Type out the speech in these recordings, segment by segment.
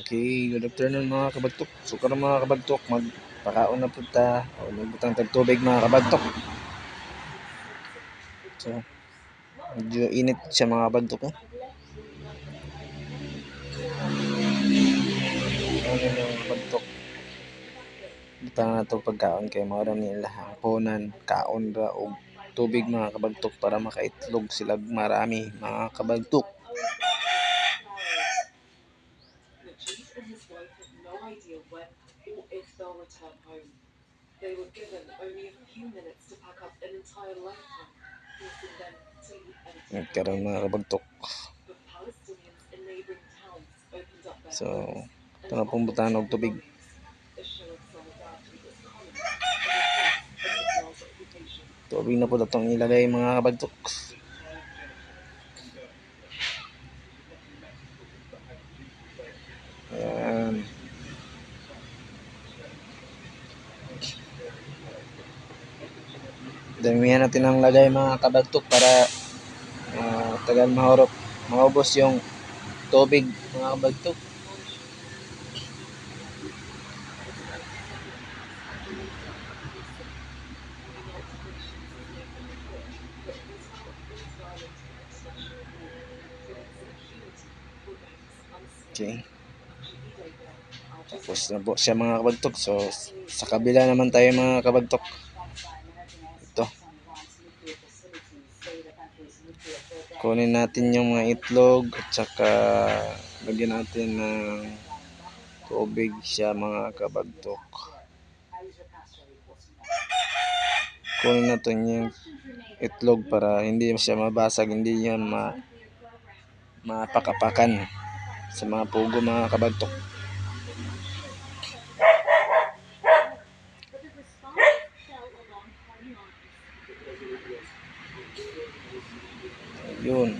Okay, good afternoon mga kabagtok. So karon mga kabagtok, magpakaon na punta o nagbutang tag tubig mga kabagtok. So medyo init siya mga kabagtok. Ano mga kabagtok? Butang na to pagkaon kay mao ra nila ang punan, kaon ra og tubig mga kabagtok para makaitlog sila marami mga kabagtok. Karon mga kabagtok. So, ito na pong butahan og tubig. Tubig na po itong ilagay mga kabagtok. Ayan. Damihan natin ang lagay mga kabagtok para tagal maubos yung tubig mga kabagtok. Okay. Tapos na po siya mga kabagtok. So sa kabila naman tayo mga kabagtok. Ito. Kunin natin yung mga itlog at saka lagyan natin ng tubig siya mga kabagtok. Kunin natin yung itlog para hindi siya mabasag, hindi yan mapakapakan sa mga pugo mga kabagtok. Yun.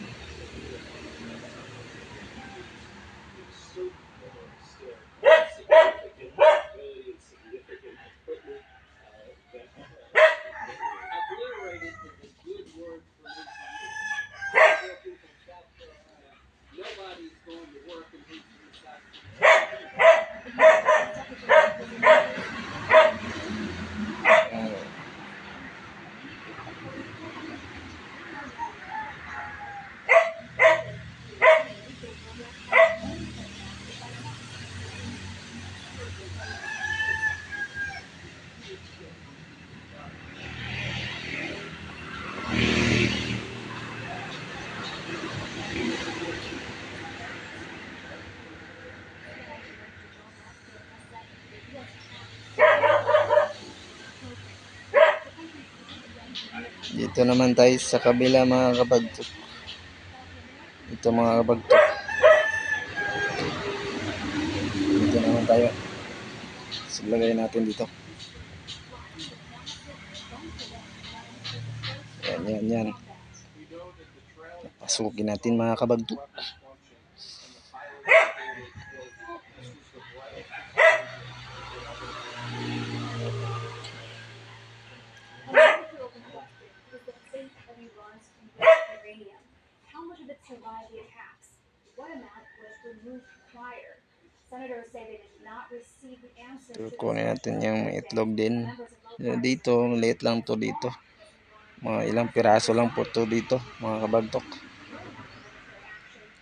Dito naman tayo sa kabila mga kabagtok. Ito mga kabagtok. Dito naman tayo. Silagay natin dito. Yan. Pasukin natin mga kabagtok. Survived the attacks. What amount was removed prior? Senators say they did not receive the answer. Kunin natin yung itlog din. Dito, maliit lang to dito. Mga ilang piraso lang po to dito, mga kabagtok.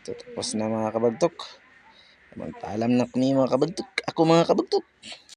Tapos na mga kabagtok. Magpaalam na kami mga kabagtok. Ako mga kabagtok.